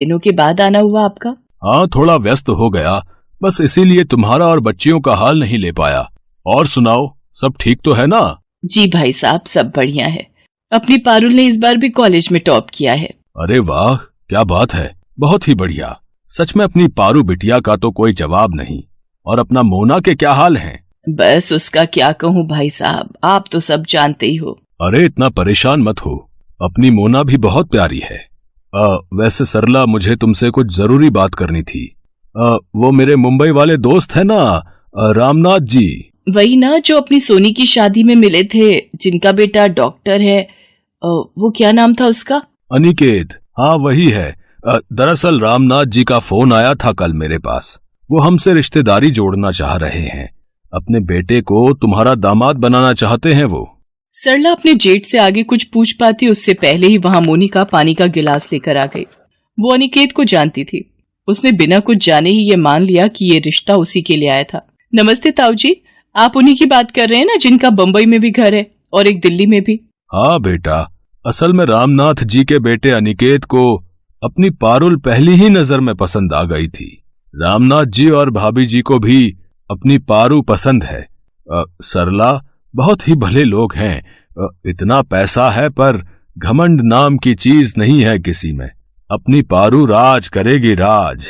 दिनों के बाद आना हुआ आपका? हाँ, थोड़ा व्यस्त हो गया, बस इसीलिए तुम्हारा और बच्चियों का हाल नहीं ले पाया। और सुनाओ, सब ठीक तो है ना? जी भाई साहब, सब बढ़िया है। अपनी पारुल ने इस बार भी कॉलेज में टॉप किया है। अरे वाह, क्या बात है, बहुत ही बढ़िया। सच में अपनी पारू बिटिया का तो कोई जवाब नहीं। और अपना मोना के क्या हाल हैं? बस उसका क्या कहूँ भाई साहब, आप तो सब जानते ही हो। अरे इतना परेशान मत हो, अपनी मोना भी बहुत प्यारी है। वैसे सरला, मुझे तुमसे कुछ जरूरी बात करनी थी। वो मेरे मुंबई वाले दोस्त है ना, रामनाथ जी। वही ना, जो अपनी सोनी की शादी में मिले थे, जिनका बेटा डॉक्टर है। वो क्या नाम था उसका? अनिकेत। हाँ वही है। दरअसल रामनाथ जी का फोन आया था कल मेरे पास। वो हमसे रिश्तेदारी जोड़ना चाह रहे हैं। अपने बेटे को तुम्हारा दामाद बनाना चाहते हैं वो। सरला अपने जेठ से आगे कुछ पूछ पाती उससे पहले ही वहां मोनिका पानी का गिलास लेकर आ गई। वो अनिकेत को जानती थी। उसने बिना कुछ जाने ही ये मान लिया कि ये रिश्ता उसी के लिए आया था। नमस्ते ताऊ जी, आप उन्हीं की बात कर रहे हैं ना, जिनका बंबई में भी घर है और एक दिल्ली में भी? हाँ बेटा, असल में रामनाथ जी के बेटे अनिकेत को अपनी पारुल पहली ही नजर में पसंद आ गई थी। रामनाथ जी और भाभी जी को भी अपनी पारू पसंद है। सरला, बहुत ही भले लोग हैं। इतना पैसा है पर घमंड नाम की चीज नहीं है किसी में। अपनी पारू राज करेगी, राज।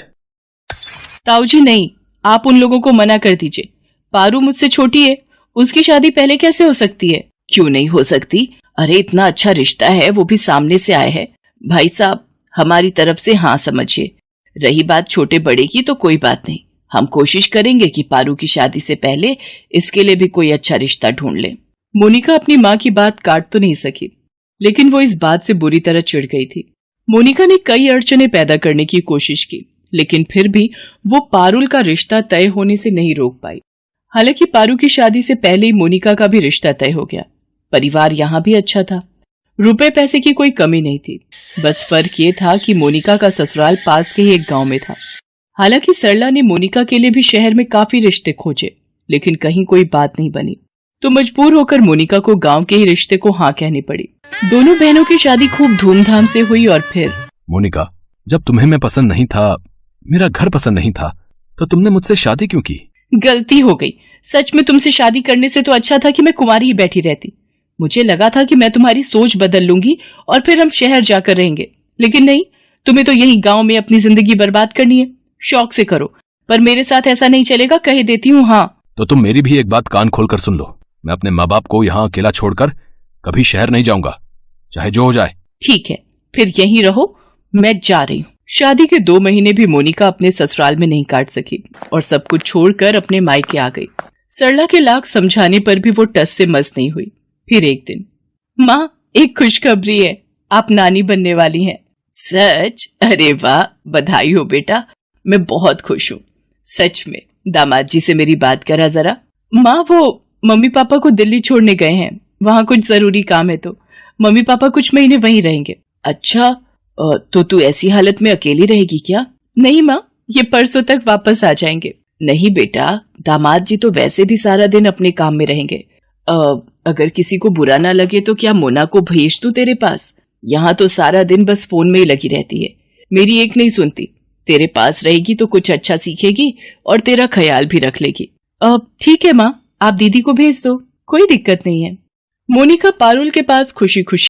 ताऊ जी नहीं, आप उन लोगों को मना कर दीजिए। पारू मुझसे छोटी है, उसकी शादी पहले कैसे हो सकती है? क्यों नहीं हो सकती? अरे इतना अच्छा रिश्ता है, वो भी सामने से आया है। भाई साहब, हमारी तरफ से हाँ समझिए। रही बात छोटे बड़े की तो कोई बात नहीं, हम कोशिश करेंगे कि पारू की शादी से पहले इसके लिए भी कोई अच्छा रिश्ता ढूंढ ले। मोनिका अपनी माँ की बात काट तो नहीं सकी, लेकिन वो इस बात से बुरी तरह चिढ़ गई थी। मोनिका ने कई अड़चने पैदा करने की कोशिश की, लेकिन फिर भी वो पारुल का रिश्ता तय होने से नहीं रोक पाई। हालांकि पारू की शादी से पहले ही मोनिका का भी रिश्ता तय हो गया। परिवार यहाँ भी अच्छा था, रुपए पैसे की कोई कमी नहीं थी। बस फर्क ये था कि मोनिका का ससुराल पास के ही एक गांव में था। हालांकि सरला ने मोनिका के लिए भी शहर में काफी रिश्ते खोजे, लेकिन कहीं कोई बात नहीं बनी, तो मजबूर होकर मोनिका को गांव के ही रिश्ते को हाँ कहनी पड़ी। दोनों बहनों की शादी खूब धूमधाम से हुई। और फिर मोनिका, जब तुम्हें मैं पसंद नहीं था, मेरा घर पसंद नहीं था, तो तुमने मुझसे शादी क्यों की? गलती हो गई। सच में तुमसे शादी करने से तो अच्छा था कि मैं कुंवारी ही बैठी रहती। मुझे लगा था कि मैं तुम्हारी सोच बदल लूंगी और फिर हम शहर जाकर रहेंगे, लेकिन नहीं, तुम्हें तो यही गांव में अपनी जिंदगी बर्बाद करनी है। शौक से करो, पर मेरे साथ ऐसा नहीं चलेगा, कह देती हूँ। हाँ तो तुम मेरी भी एक बात कान खोलकर सुन लो। मैं अपने माँ बाप को यहाँ अकेला छोड़कर कभी शहर नहीं जाऊंगा, चाहे जो हो जाए। ठीक है, फिर यहीं रहो, मैं जा रही हूँ। शादी के 2 महीने भी मोनिका अपने ससुराल में नहीं काट सकी और सब कुछ छोड़कर अपने मायके आ गई। सरला के लाख समझाने पर भी वो टस से मस नहीं हुई। फिर एक दिन, माँ एक खुशखबरी है, आप नानी बनने वाली हैं। सच? अरे वाह, बधाई हो बेटा, मैं बहुत खुश हूँ। सच में? दामाद जी से मेरी बात करा जरा। माँ वो मम्मी पापा को दिल्ली छोड़ने गए हैं, वहां कुछ जरूरी काम है, तो मम्मी पापा कुछ महीने वहीं रहेंगे। अच्छा, तो तू ऐसी हालत में अकेली रहेगी क्या? नहीं माँ, ये परसों तक वापस आ जाएंगे। नहीं बेटा, दामाद जी तो वैसे भी सारा दिन अपने काम में रहेंगे। अगर किसी को बुरा ना लगे तो क्या मोना को भेज दूं तेरे पास? यहाँ तो सारा दिन बस फोन में ही लगी रहती है, मेरी एक नहीं सुनती। तेरे पास रहेगी तो कुछ अच्छा सीखेगी और तेरा ख्याल भी रख लेगी। ठीक है माँ, आप दीदी को भेज दो, कोई दिक्कत नहीं है। मोनिका पारुल के पास खुशी खुशी